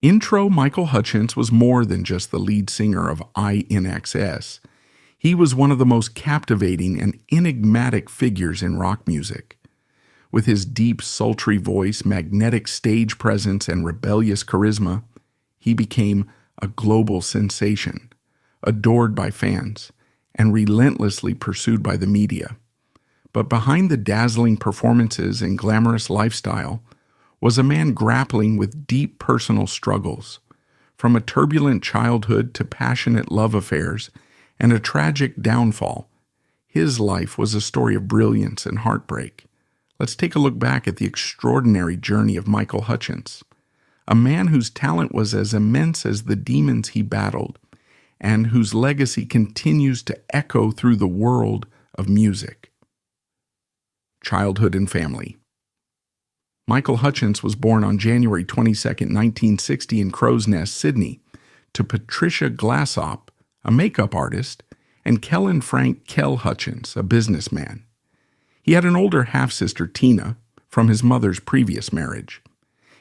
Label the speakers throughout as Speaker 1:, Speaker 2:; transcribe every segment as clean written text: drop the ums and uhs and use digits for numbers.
Speaker 1: Michael Hutchence was more than just the lead singer of INXS. He was one of the most captivating and enigmatic figures in rock music. With his deep, sultry voice, magnetic stage presence, and rebellious charisma, he became a global sensation, adored by fans, and relentlessly pursued by the media. But behind the dazzling performances and glamorous lifestyle was a man grappling with deep personal struggles, from a turbulent childhood to passionate love affairs and a tragic downfall. His life was a story of brilliance and heartbreak. Let's take a look back at the extraordinary journey of Michael Hutchence, a man whose talent was as immense as the demons he battled, and whose legacy continues to echo through the world of music. Childhood and family. Michael Hutchence was born on January 22, 1960 in Crow's Nest, Sydney, to Patricia Glassop, a makeup artist, and Kellen Frank Kell Hutchence, a businessman. He had an older half-sister, Tina, from his mother's previous marriage.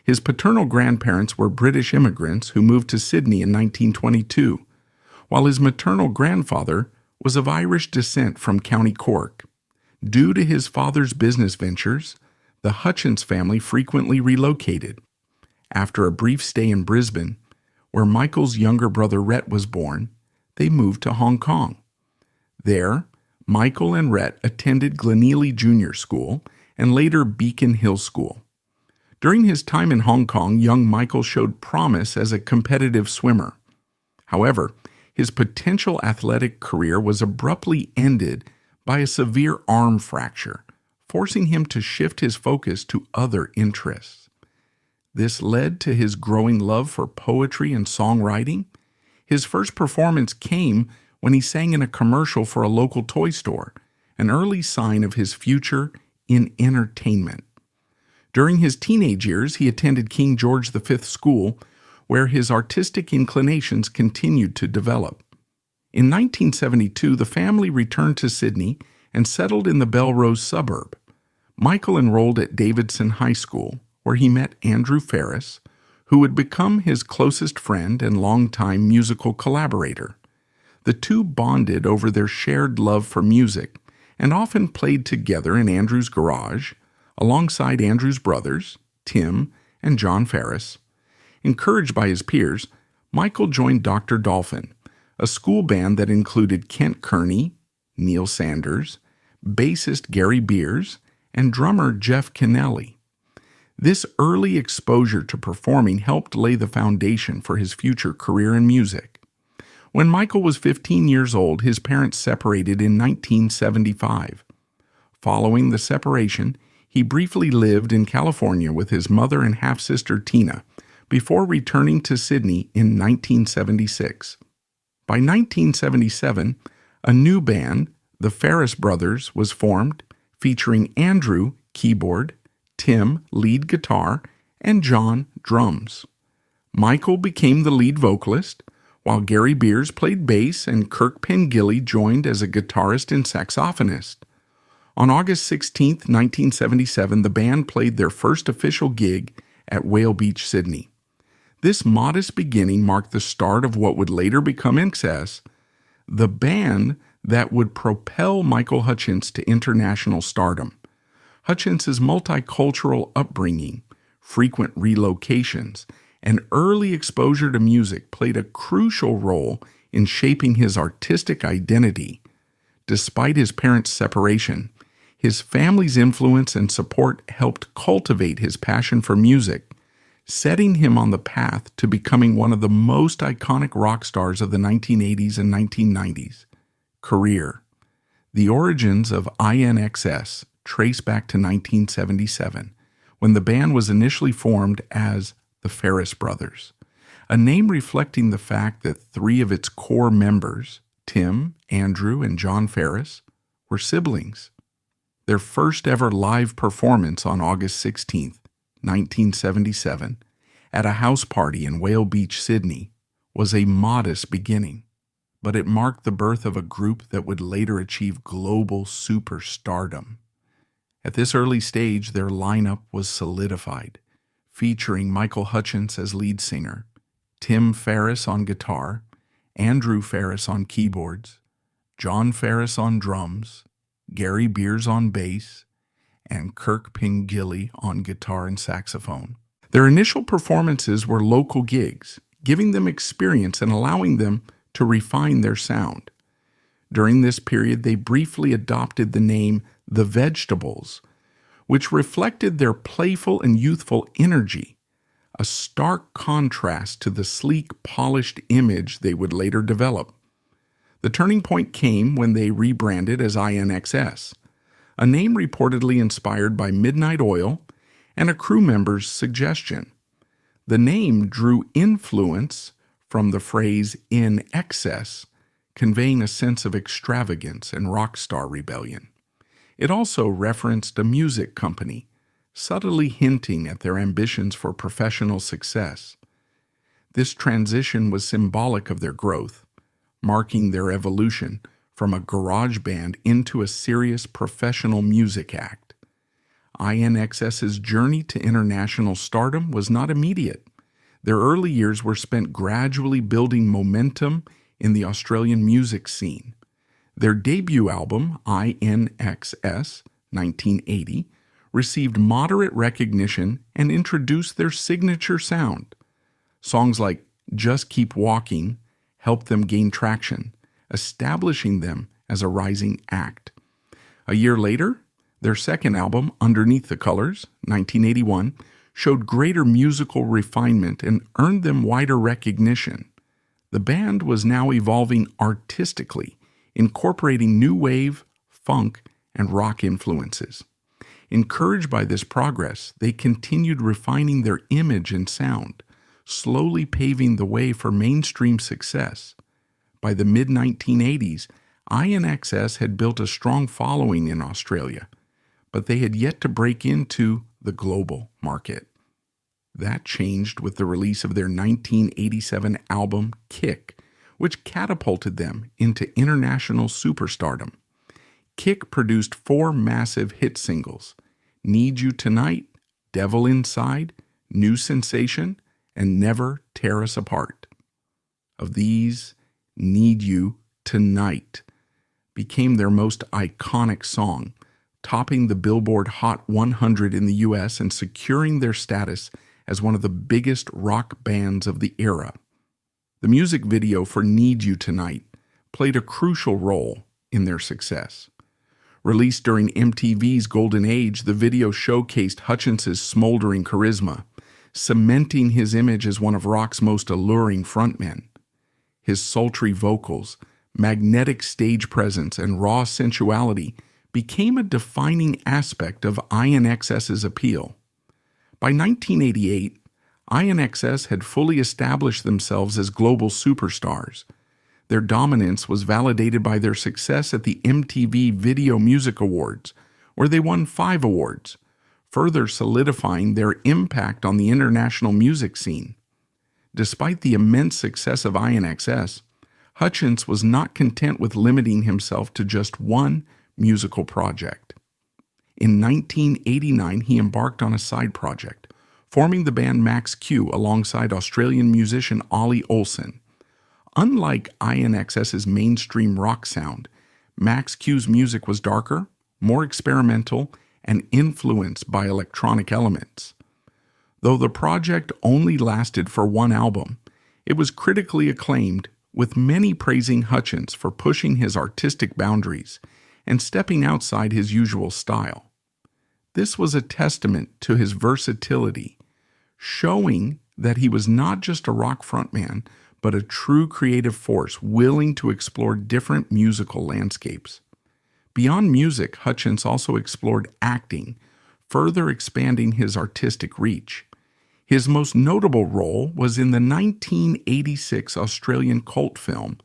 Speaker 1: His paternal grandparents were British immigrants who moved to Sydney in 1922, while his maternal grandfather was of Irish descent from County Cork. Due to his father's business ventures, the Hutchence family frequently relocated. After a brief stay in Brisbane, where Michael's younger brother Rhett was born, they moved to Hong Kong. There, Michael and Rhett attended Glenealy Junior School and later Beacon Hill School. During his time in Hong Kong, young Michael showed promise as a competitive swimmer. However, his potential athletic career was abruptly ended by a severe arm fracture, forcing him to shift his focus to other interests. This led to his growing love for poetry and songwriting. His first performance came when he sang in a commercial for a local toy store, an early sign of his future in entertainment. During his teenage years, he attended King George V School, where his artistic inclinations continued to develop. In 1972, the family returned to Sydney and settled in the Belrose suburb. Michael enrolled at Davidson High School, where he met Andrew Ferris, who would become his closest friend and longtime musical collaborator. The two bonded over their shared love for music and often played together in Andrew's garage, alongside Andrew's brothers, Tim and John Ferris. Encouraged by his peers, Michael joined Dr. Dolphin, a school band that included Kent Kearney, Neil Sanders, bassist Gary Beers, and drummer Jeff Kennelly. This early exposure to performing helped lay the foundation for his future career in music. When Michael was 15 years old, his parents separated in 1975. Following the separation, he briefly lived in California with his mother and half-sister Tina before returning to Sydney in 1976. By 1977, a new band, the Ferris Brothers, was formed, featuring Andrew, keyboard, Tim, lead guitar, and John, drums. Michael became the lead vocalist, while Gary Beers played bass and Kirk Pengilly joined as a guitarist and saxophonist. On August 16, 1977, the band played their first official gig at Whale Beach, Sydney. This modest beginning marked the start of what would later become INXS, the band that would propel Michael Hutchence to international stardom. Hutchence's multicultural upbringing, frequent relocations, and early exposure to music played a crucial role in shaping his artistic identity. Despite his parents' separation, his family's influence and support helped cultivate his passion for music, setting him on the path to becoming one of the most iconic rock stars of the 1980s and 1990s. Career. The origins of INXS trace back to 1977, when the band was initially formed as the Ferris Brothers, a name reflecting the fact that three of its core members, Tim, Andrew, and John Ferris, were siblings. Their first ever live performance on August 16, 1977, at a house party in Whale Beach, Sydney, was a modest beginning, but it marked the birth of a group that would later achieve global superstardom. At this early stage, their lineup was solidified, featuring Michael Hutchence as lead singer, Tim Ferriss on guitar, Andrew Ferriss on keyboards, John Ferriss on drums, Gary Beers on bass, and Kirk Pingilly on guitar and saxophone. Their initial performances were local gigs, giving them experience and allowing them to refine their sound. During this period, they briefly adopted the name The Vegetables, which reflected their playful and youthful energy, a stark contrast to the sleek, polished image they would later develop. The turning point came when they rebranded as INXS, a name reportedly inspired by Midnight Oil and a crew member's suggestion. The name drew influence from the phrase "in excess," conveying a sense of extravagance and rock star rebellion. It also referenced a music company, subtly hinting at their ambitions for professional success. This transition was symbolic of their growth, marking their evolution from a garage band into a serious professional music act. INXS's journey to international stardom was not immediate. Their early years were spent gradually building momentum in the Australian music scene. Their debut album, INXS 1980, received moderate recognition and introduced their signature sound. Songs like Just Keep Walking helped them gain traction, establishing them as a rising act. A year later, their second album, Underneath the Colors, 1981, showed greater musical refinement and earned them wider recognition. The band was now evolving artistically, incorporating new wave, funk, and rock influences. Encouraged by this progress, they continued refining their image and sound, slowly paving the way for mainstream success. By the mid-1980s, INXS had built a strong following in Australia, but they had yet to break into the global market. That changed with the release of their 1987 album, Kick, which catapulted them into international superstardom. Kick produced 4 massive hit singles: Need You Tonight, Devil Inside, New Sensation, and Never Tear Us Apart. Of these, Need You Tonight became their most iconic song, topping the Billboard Hot 100 in the U.S. and securing their status as one of the biggest rock bands of the era. The music video for Need You Tonight played a crucial role in their success. Released during MTV's golden age, the video showcased Hutchence's smoldering charisma, cementing his image as one of rock's most alluring frontmen. His sultry vocals, magnetic stage presence, and raw sensuality became a defining aspect of INXS's appeal. By 1988, INXS had fully established themselves as global superstars. Their dominance was validated by their success at the MTV Video Music Awards, where they won 5 awards, further solidifying their impact on the international music scene. Despite the immense success of INXS, Hutchence was not content with limiting himself to just one musical project. In 1989, he embarked on a side project, forming the band Max Q alongside Australian musician Ollie Olsen. Unlike INXS's mainstream rock sound, Max Q's music was darker, more experimental, and influenced by electronic elements. Though the project only lasted for 1 album, it was critically acclaimed, with many praising Hutchence for pushing his artistic boundaries and stepping outside his usual style. This was a testament to his versatility, showing that he was not just a rock frontman, but a true creative force willing to explore different musical landscapes. Beyond music, Hutchence also explored acting, further expanding his artistic reach. His most notable role was in the 1986 Australian cult film,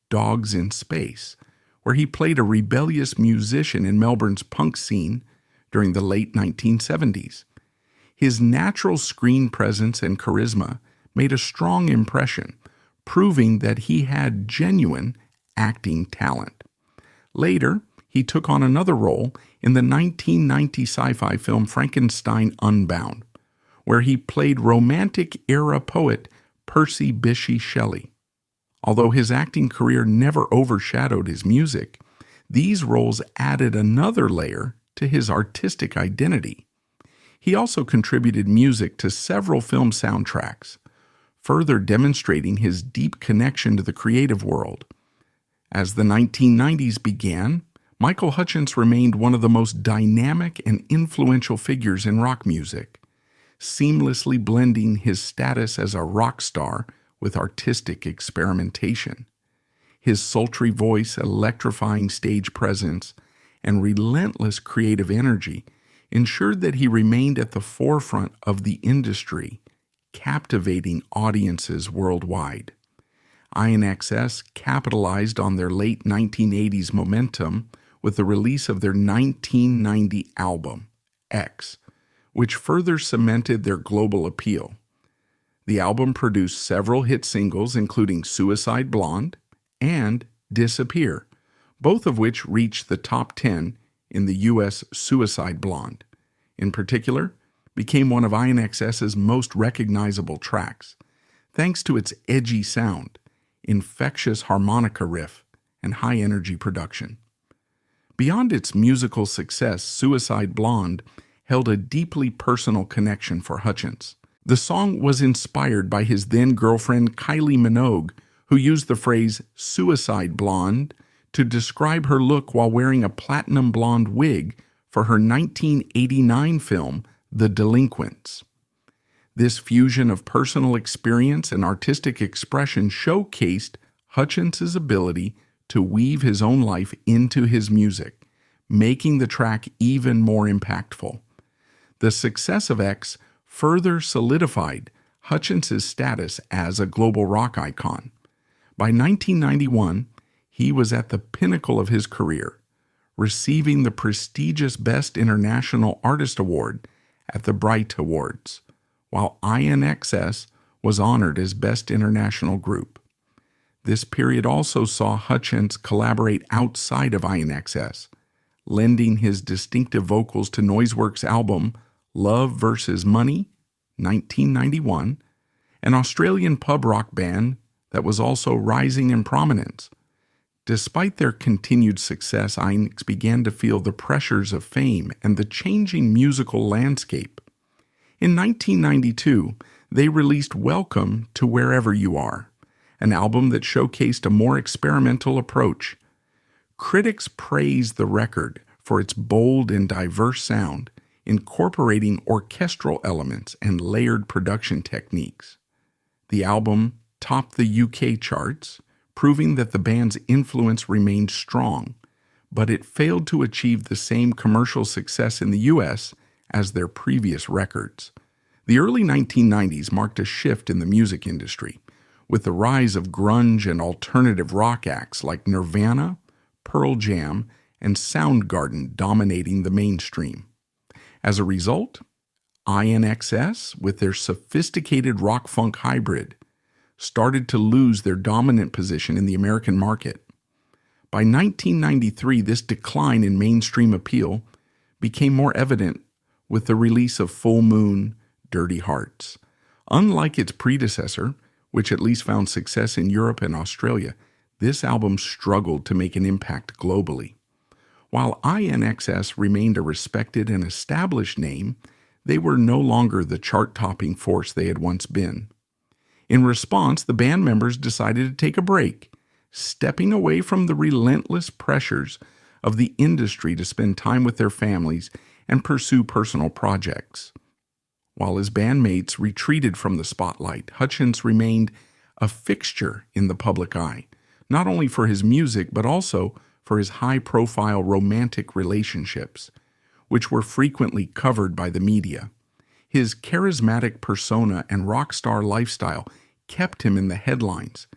Speaker 1: Dogs in Space, where he played a rebellious musician in Melbourne's punk scene during the late 1970s. His natural screen presence and charisma made a strong impression, proving that he had genuine acting talent. Later, he took on another role in the 1990 sci-fi film Frankenstein Unbound, where he played Romantic-era poet Percy Bysshe Shelley. Although his acting career never overshadowed his music, these roles added another layer to his artistic identity. He also contributed music to several film soundtracks, further demonstrating his deep connection to the creative world. As the 1990s began, Michael Hutchence remained one of the most dynamic and influential figures in rock music, seamlessly blending his status as a rock star with artistic experimentation. His sultry voice, electrifying stage presence, and relentless creative energy ensured that he remained at the forefront of the industry, captivating audiences worldwide. INXS capitalized on their late 1980s momentum with the release of their 1990 album, X, which further cemented their global appeal. The album produced several hit singles, including Suicide Blonde and Disappear, both of which reached the top 10 in the U.S. Suicide Blonde, in particular, became one of INXS's most recognizable tracks, thanks to its edgy sound, infectious harmonica riff, and high-energy production. Beyond its musical success, Suicide Blonde held a deeply personal connection for Hutchence. The song was inspired by his then-girlfriend Kylie Minogue, who used the phrase "suicide blonde" to describe her look while wearing a platinum blonde wig for her 1989 film, The Delinquents. This fusion of personal experience and artistic expression showcased Hutchence's ability to weave his own life into his music, making the track even more impactful. The success of X further solidified Hutchence's status as a global rock icon. By 1991, he was at the pinnacle of his career, receiving the prestigious Best International Artist Award at the Bright Awards, while INXS was honored as Best International Group. This period also saw Hutchence collaborate outside of INXS, lending his distinctive vocals to Noiseworks' album Love vs. Money, 1991, an Australian pub rock band that was also rising in prominence. Despite their continued success, INXS began to feel the pressures of fame and the changing musical landscape. In 1992, they released Welcome to Wherever You Are, an album that showcased a more experimental approach. Critics praised the record for its bold and diverse sound, incorporating orchestral elements and layered production techniques. The album topped the UK charts, proving that the band's influence remained strong, but it failed to achieve the same commercial success in the US as their previous records. The early 1990s marked a shift in the music industry, with the rise of grunge and alternative rock acts like Nirvana, Pearl Jam, and Soundgarden dominating the mainstream. As a result, INXS, with their sophisticated rock-funk hybrid, started to lose their dominant position in the American market. By 1993, this decline in mainstream appeal became more evident with the release of Full Moon, Dirty Hearts. Unlike its predecessor, which at least found success in Europe and Australia, this album struggled to make an impact globally. While INXS remained a respected and established name, they were no longer the chart-topping force they had once been. In response, the band members decided to take a break, stepping away from the relentless pressures of the industry to spend time with their families and pursue personal projects. While his bandmates retreated from the spotlight, Hutchence remained a fixture in the public eye, not only for his music but also for his high-profile romantic relationships, which were frequently covered by the media. His charismatic persona and rock star lifestyle kept him in the headlines,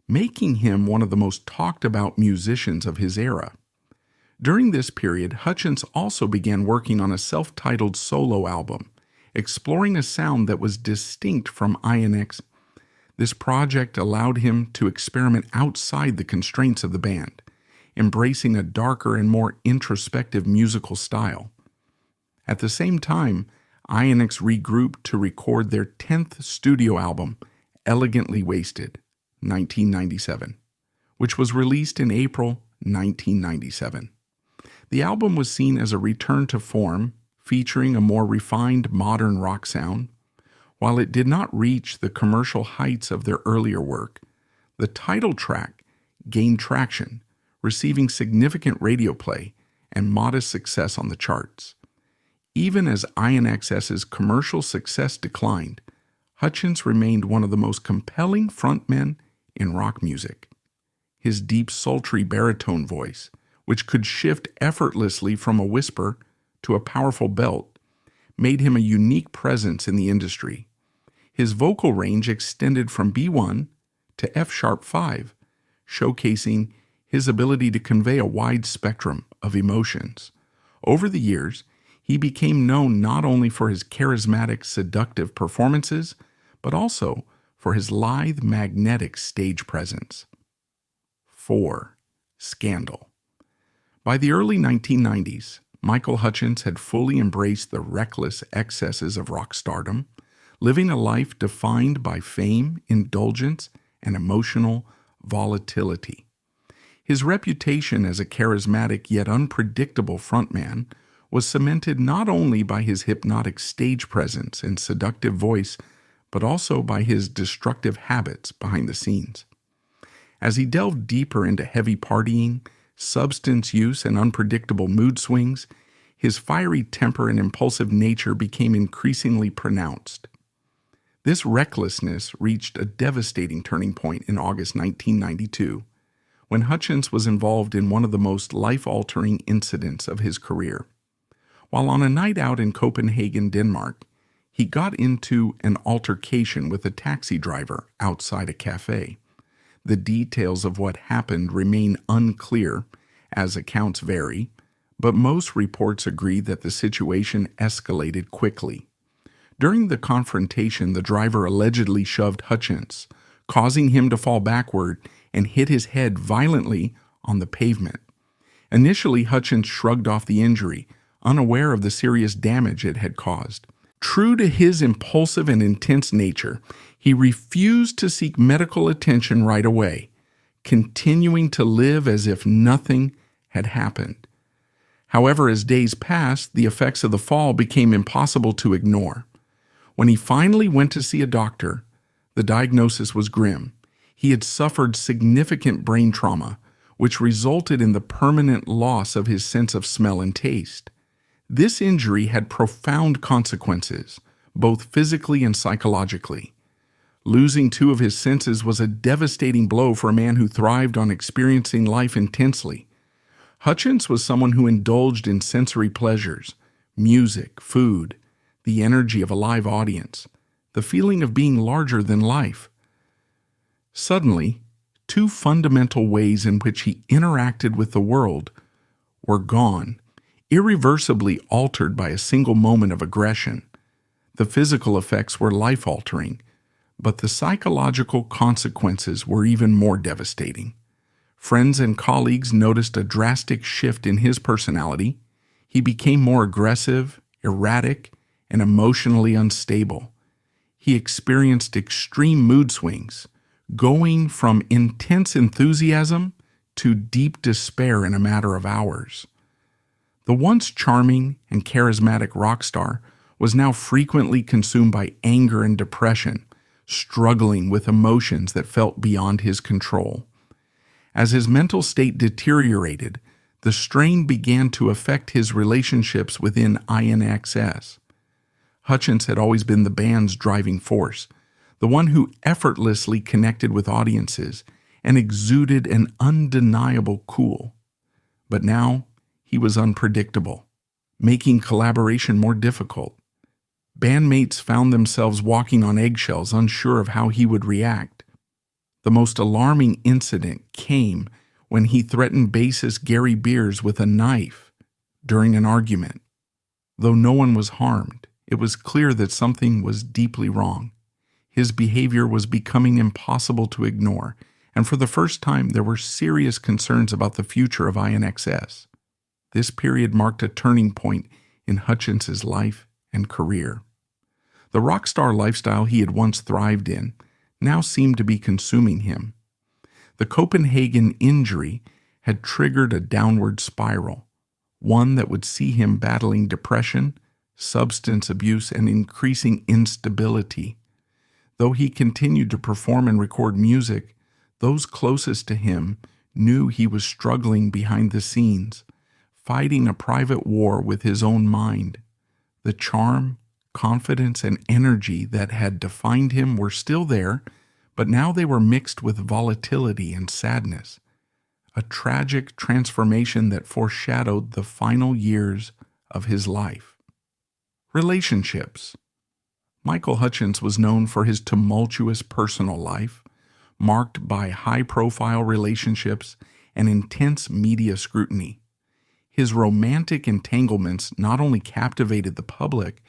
Speaker 1: making him one of the most talked-about musicians of his era. During this period, Hutchence also began working on a self-titled solo album, exploring a sound that was distinct from INXS. This project allowed him to experiment outside the constraints of the band, embracing a darker and more introspective musical style. At the same time, INXS regrouped to record their 10th studio album, Elegantly Wasted, 1997, which was released in April 1997. The album was seen as a return to form, featuring a more refined modern rock sound. While it did not reach the commercial heights of their earlier work, the title track gained traction, receiving significant radio play and modest success on the charts. Even as INXS's commercial success declined, Hutchence remained one of the most compelling frontmen in rock music. His deep, sultry baritone voice, which could shift effortlessly from a whisper to a powerful belt, made him a unique presence in the industry. His vocal range extended from B1 to F-sharp 5, showcasing his ability to convey a wide spectrum of emotions. Over the years, he became known not only for his charismatic, seductive performances, but also for his lithe, magnetic stage presence. 4. Scandal. By the early 1990s, Michael Hutchence had fully embraced the reckless excesses of rock stardom, living a life defined by fame, indulgence, and emotional volatility. His reputation as a charismatic yet unpredictable frontman was cemented not only by his hypnotic stage presence and seductive voice, but also by his destructive habits behind the scenes. As he delved deeper into heavy partying, substance use, and unpredictable mood swings, his fiery temper and impulsive nature became increasingly pronounced. This recklessness reached a devastating turning point in August 1992, when Hutchence was involved in one of the most life-altering incidents of his career. While on a night out in Copenhagen, Denmark, he got into an altercation with a taxi driver outside a cafe. The details of what happened remain unclear, as accounts vary, but most reports agree that the situation escalated quickly. During the confrontation, the driver allegedly shoved Hutchence, causing him to fall backward and hit his head violently on the pavement. Initially, Hutchence shrugged off the injury, unaware of the serious damage it had caused. True to his impulsive and intense nature, he refused to seek medical attention right away, continuing to live as if nothing had happened. However, as days passed, the effects of the fall became impossible to ignore. When he finally went to see a doctor, the diagnosis was grim. He had suffered significant brain trauma, which resulted in the permanent loss of his sense of smell and taste. This injury had profound consequences, both physically and psychologically. Losing 2 of his senses was a devastating blow for a man who thrived on experiencing life intensely. Hutchence was someone who indulged in sensory pleasures, music, food, the energy of a live audience, the feeling of being larger than life. Suddenly, 2 fundamental ways in which he interacted with the world were gone, irreversibly altered by a single moment of aggression. The physical effects were life-altering, but the psychological consequences were even more devastating. Friends and colleagues noticed a drastic shift in his personality. He became more aggressive, erratic, and emotionally unstable. He experienced extreme mood swings, going from intense enthusiasm to deep despair in a matter of hours. The once charming and charismatic rock star was now frequently consumed by anger and depression, struggling with emotions that felt beyond his control. As his mental state deteriorated, the strain began to affect his relationships within INXS. Hutchence had always been the band's driving force, the one who effortlessly connected with audiences and exuded an undeniable cool. But now he was unpredictable, making collaboration more difficult. Bandmates found themselves walking on eggshells, unsure of how he would react. The most alarming incident came when he threatened bassist Gary Beers with a knife during an argument. Though no one was harmed, it was clear that something was deeply wrong. His behavior was becoming impossible to ignore, and for the first time there were serious concerns about the future of INXS. This period marked a turning point in Hutchence's life and career. The rock star lifestyle he had once thrived in now seemed to be consuming him. The Copenhagen injury had triggered a downward spiral, one that would see him battling depression, substance abuse, and increasing instability. Though he continued to perform and record music, those closest to him knew he was struggling behind the scenes, fighting a private war with his own mind. The charm, confidence, and energy that had defined him were still there, but now they were mixed with volatility and sadness, a tragic transformation that foreshadowed the final years of his life. Relationships. Michael Hutchence was known for his tumultuous personal life, marked by high-profile relationships and intense media scrutiny. His romantic entanglements not only captivated the public,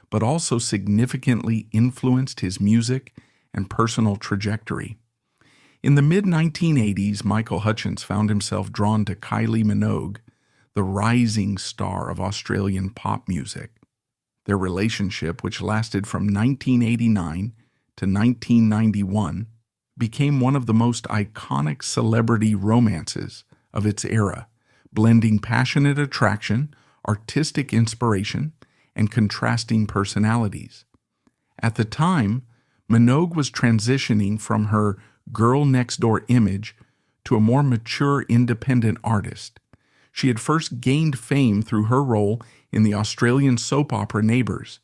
Speaker 1: but also significantly influenced his music and personal trajectory. In the mid-1980s, Michael Hutchence found himself drawn to Kylie Minogue, the rising star of Australian pop music. Their relationship, which lasted from 1989 to 1991, became one of the most iconic celebrity romances of its era, blending passionate attraction, artistic inspiration, and contrasting personalities. At the time, Minogue was transitioning from her girl-next-door image to a more mature, independent artist. She had first gained fame through her role in the Australian soap opera Neighbours,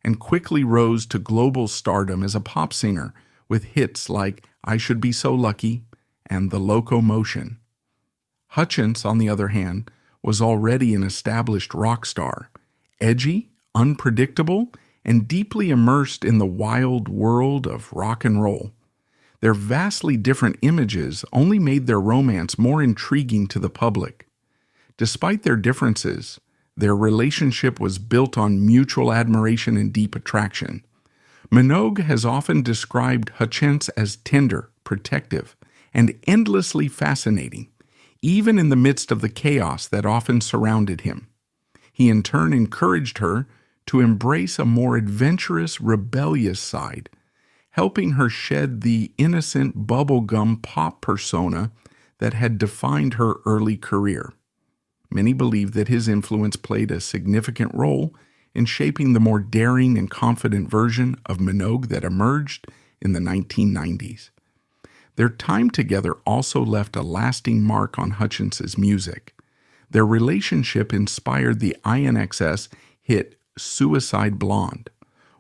Speaker 1: and quickly rose to global stardom as a pop singer with hits like I Should Be So Lucky and The Locomotion. Hutchence, on the other hand, was already an established rock star, edgy, unpredictable, and deeply immersed in the wild world of rock and roll. Their vastly different images only made their romance more intriguing to the public. Despite their differences, their relationship was built on mutual admiration and deep attraction. Minogue has often described Hutchence as tender, protective, and endlessly fascinating, even in the midst of the chaos that often surrounded him. He in turn encouraged her to embrace a more adventurous, rebellious side, helping her shed the innocent bubblegum pop persona that had defined her early career. Many believe that his influence played a significant role in shaping the more daring and confident version of Minogue that emerged in the 1990s. Their time together also left a lasting mark on Hutchence's music. Their relationship inspired the INXS hit Suicide Blonde,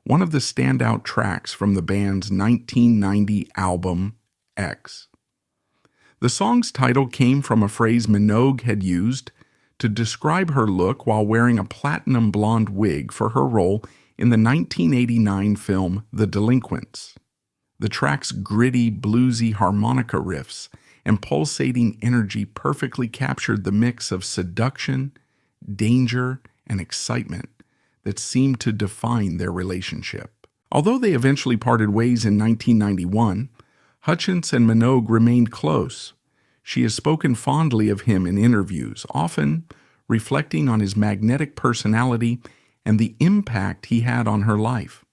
Speaker 1: one of the standout tracks from the band's 1990 album, X. The song's title came from a phrase Minogue had used to describe her look while wearing a platinum blonde wig for her role in the 1989 film The Delinquents. The track's gritty, bluesy harmonica riffs and pulsating energy perfectly captured the mix of seduction, danger, and excitement that seemed to define their relationship. Although they eventually parted ways in 1991, Hutchence and Minogue remained close. She has spoken fondly of him in interviews, often reflecting on his magnetic personality and the impact he had on her life.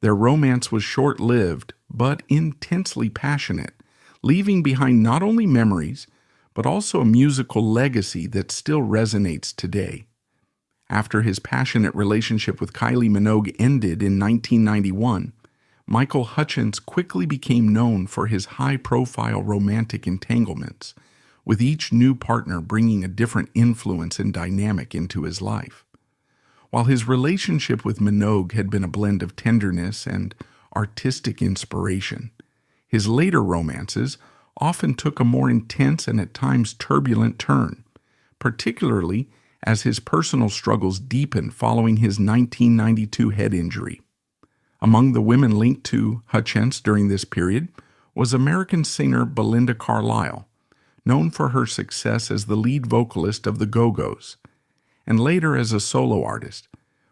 Speaker 1: Their romance was short-lived, but intensely passionate, leaving behind not only memories, but also a musical legacy that still resonates today. After his passionate relationship with Kylie Minogue ended in 1991, Michael Hutchence quickly became known for his high-profile romantic entanglements, with each new partner bringing a different influence and dynamic into his life. While his relationship with Minogue had been a blend of tenderness and artistic inspiration, his later romances often took a more intense and at times turbulent turn, particularly as his personal struggles deepened following his 1992 head injury. Among the women linked to Hutchence during this period was American singer Belinda Carlisle, known for her success as the lead vocalist of the Go-Go's, and later as a solo artist,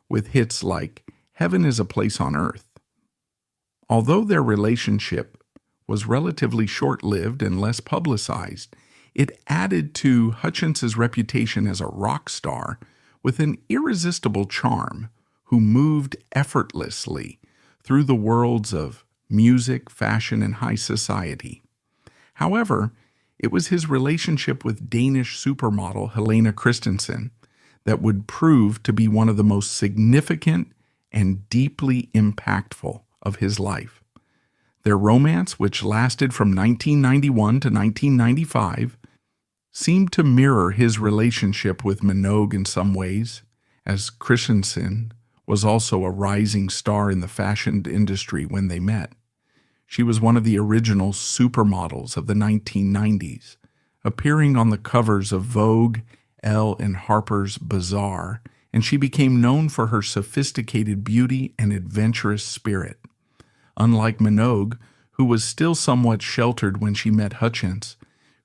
Speaker 1: with hits like Heaven is a Place on Earth. Although their relationship was relatively short-lived and less publicized, it added to Hutchence's reputation as a rock star with an irresistible charm, who moved effortlessly through the worlds of music, fashion, and high society. However, it was his relationship with Danish supermodel Helena Christensen that would prove to be one of the most significant and deeply impactful of his life. Their romance, which lasted from 1991 to 1995, seemed to mirror his relationship with Minogue in some ways, as Christensen was also a rising star in the fashion industry when they met. She was one of the original supermodels of the 1990s, appearing on the covers of Vogue, Elle, and Harper's Bazaar, and she became known for her sophisticated beauty and adventurous spirit. Unlike Minogue, who was still somewhat sheltered when she met Hutchence,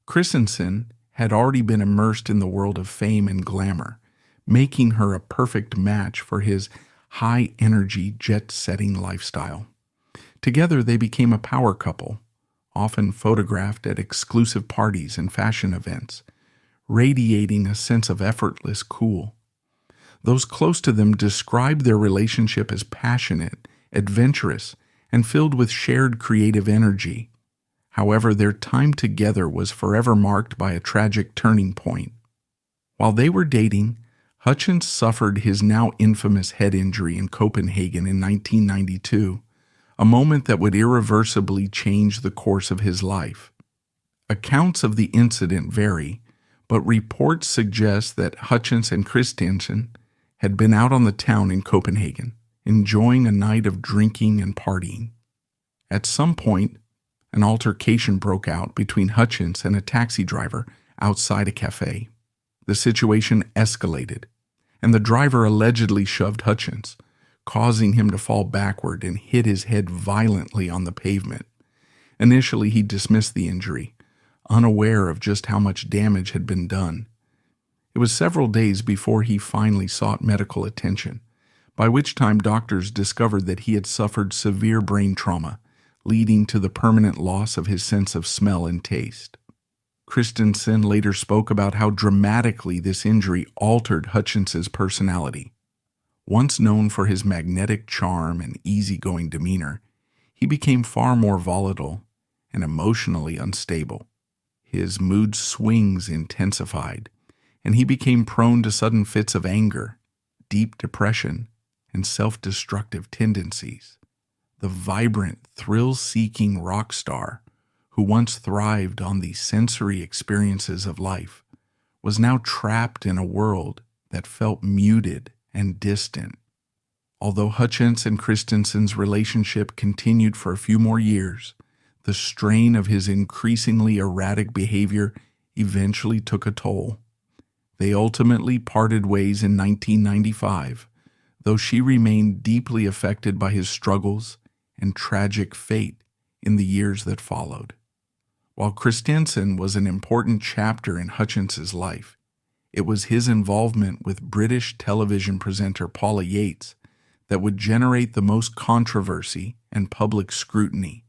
Speaker 1: Christensen had already been immersed in the world of fame and glamour, making her a perfect match for his high-energy, jet-setting lifestyle. Together, they became a power couple, often photographed at exclusive parties and fashion events, radiating a sense of effortless cool. Those close to them described their relationship as passionate, adventurous, and filled with shared creative energy. However, their time together was forever marked by a tragic turning point. While they were dating, Hutchence suffered his now infamous head injury in Copenhagen in 1992, a moment that would irreversibly change the course of his life. Accounts of the incident vary, but reports suggest that Hutchence and Christensen had been out on the town in Copenhagen, enjoying a night of drinking and partying. At some point, an altercation broke out between Hutchence and a taxi driver outside a cafe. The situation escalated, and the driver allegedly shoved Hutchence, causing him to fall backward and hit his head violently on the pavement. Initially, he dismissed the injury, unaware of just how much damage had been done. It was several days before he finally sought medical attention, by which time doctors discovered that he had suffered severe brain trauma, leading to the permanent loss of his sense of smell and taste. Christensen later spoke about how dramatically this injury altered Hutchence's personality. Once known for his magnetic charm and easygoing demeanor, he became far more volatile and emotionally unstable. His mood swings intensified, and he became prone to sudden fits of anger, deep depression, and self-destructive tendencies. The vibrant, thrill-seeking rock star, who once thrived on the sensory experiences of life, was now trapped in a world that felt muted and distant. Although Hutchence and Christensen's relationship continued for a few more years, the strain of his increasingly erratic behavior eventually took a toll. They ultimately parted ways in 1995, though she remained deeply affected by his struggles and tragic fate in the years that followed. While Christensen was an important chapter in Hutchence's life, it was his involvement with British television presenter Paula Yates that would generate the most controversy and public scrutiny.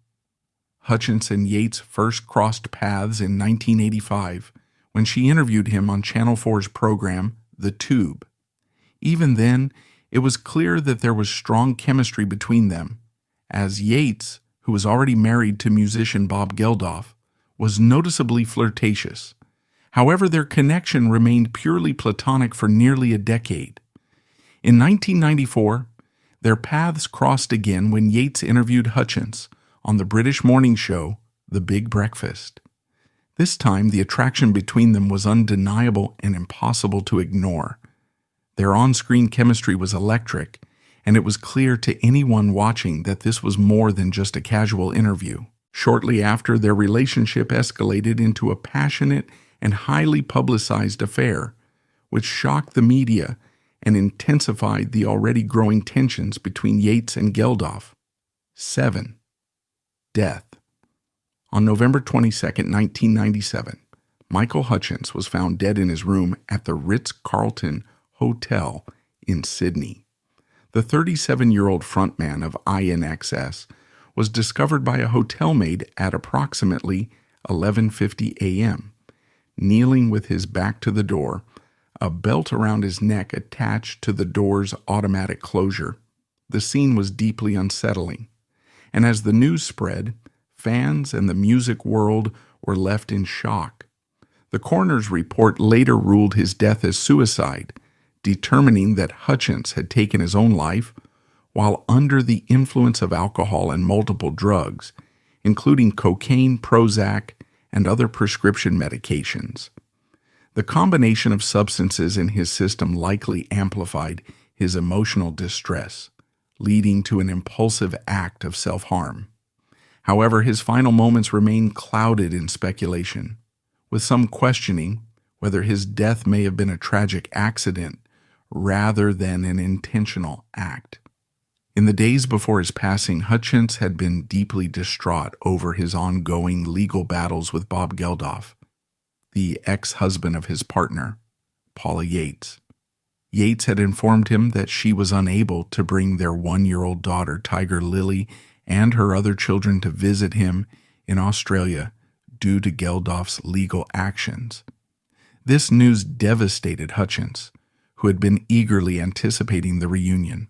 Speaker 1: Hutchence and Yates first crossed paths in 1985 when she interviewed him on Channel 4's program, The Tube. Even then, it was clear that there was strong chemistry between them, as Yates, who was already married to musician Bob Geldof, was noticeably flirtatious. However, their connection remained purely platonic for nearly a decade. In 1994, their paths crossed again when Yates interviewed Hutchence on the British morning show, The Big Breakfast. This time, the attraction between them was undeniable and impossible to ignore. Their on-screen chemistry was electric, and it was clear to anyone watching that this was more than just a casual interview. Shortly after, their relationship escalated into a passionate and highly publicized affair, which shocked the media and intensified the already growing tensions between Yates and Geldof. 7. Death. On November 22, 1997, Michael Hutchence was found dead in his room at the Ritz-Carlton Hotel in Sydney. The 37-year-old frontman of INXS was discovered by a hotel maid at approximately 11:50 a.m., kneeling with his back to the door, a belt around his neck attached to the door's automatic closure. The scene was deeply unsettling, and as the news spread, fans and the music world were left in shock. The coroner's report later ruled his death as suicide, determining that Hutchence had taken his own life while under the influence of alcohol and multiple drugs, including cocaine, Prozac, and other prescription medications. The combination of substances in his system likely amplified his emotional distress, leading to an impulsive act of self-harm. However, his final moments remain clouded in speculation, with some questioning whether his death may have been a tragic accident rather than an intentional act. In the days before his passing, Hutchence had been deeply distraught over his ongoing legal battles with Bob Geldof, the ex-husband of his partner, Paula Yates. Yates had informed him that she was unable to bring their 1-year-old daughter, Tiger Lily, and her other children to visit him in Australia due to Geldof's legal actions. This news devastated Hutchence, who had been eagerly anticipating the reunion.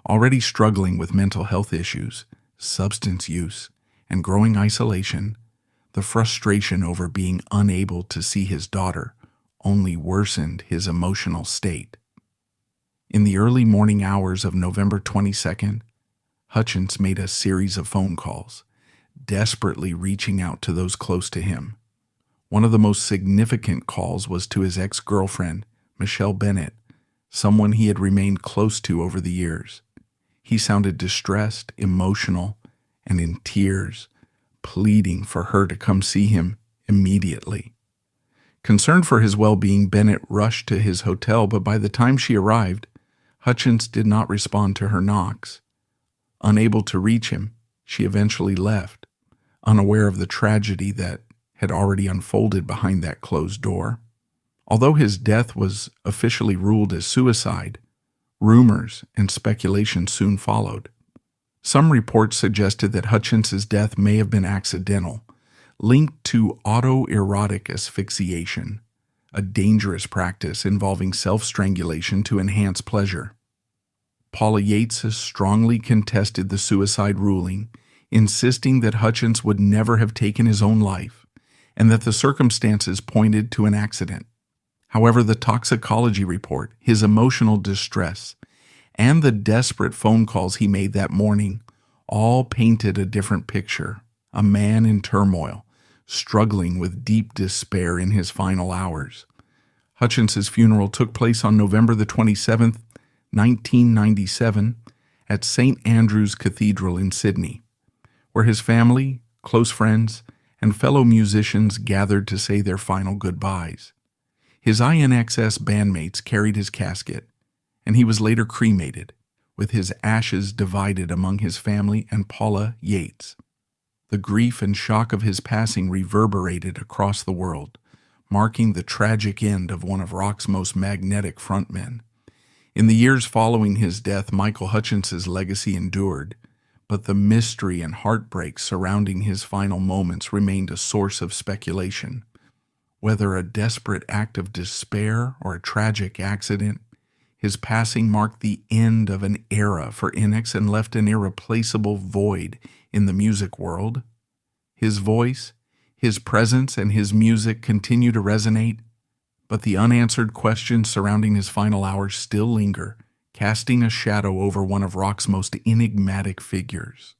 Speaker 1: Already struggling with mental health issues, substance use, and growing isolation, the frustration over being unable to see his daughter only worsened his emotional state. In the early morning hours of November 22nd, Hutchence made a series of phone calls, desperately reaching out to those close to him. One of the most significant calls was to his ex-girlfriend, Michelle Bennett, someone he had remained close to over the years. He sounded distressed, emotional, and in tears, pleading for her to come see him immediately. Concerned for his well-being, Bennett rushed to his hotel, but by the time she arrived, Hutchence did not respond to her knocks. Unable to reach him, she eventually left, unaware of the tragedy that had already unfolded behind that closed door. Although his death was officially ruled as suicide, rumors and speculation soon followed. Some reports suggested that Hutchence's death may have been accidental, linked to autoerotic asphyxiation, a dangerous practice involving self-strangulation to enhance pleasure. Paula Yates has strongly contested the suicide ruling, insisting that Hutchence would never have taken his own life, and that the circumstances pointed to an accident. However, the toxicology report, his emotional distress, and the desperate phone calls he made that morning all painted a different picture, a man in turmoil, struggling with deep despair in his final hours. Hutchence's funeral took place on November the 27th, 1997, at St. Andrew's Cathedral in Sydney, where his family, close friends, and fellow musicians gathered to say their final goodbyes. His INXS bandmates carried his casket, and he was later cremated, with his ashes divided among his family and Paula Yates. The grief and shock of his passing reverberated across the world, marking the tragic end of one of rock's most magnetic frontmen. In the years following his death, Michael Hutchence's legacy endured, but the mystery and heartbreak surrounding his final moments remained a source of speculation. Whether a desperate act of despair or a tragic accident, his passing marked the end of an era for INXS and left an irreplaceable void in the music world. His voice, his presence, and his music continue to resonate, but the unanswered questions surrounding his final hours still linger, casting a shadow over one of rock's most enigmatic figures.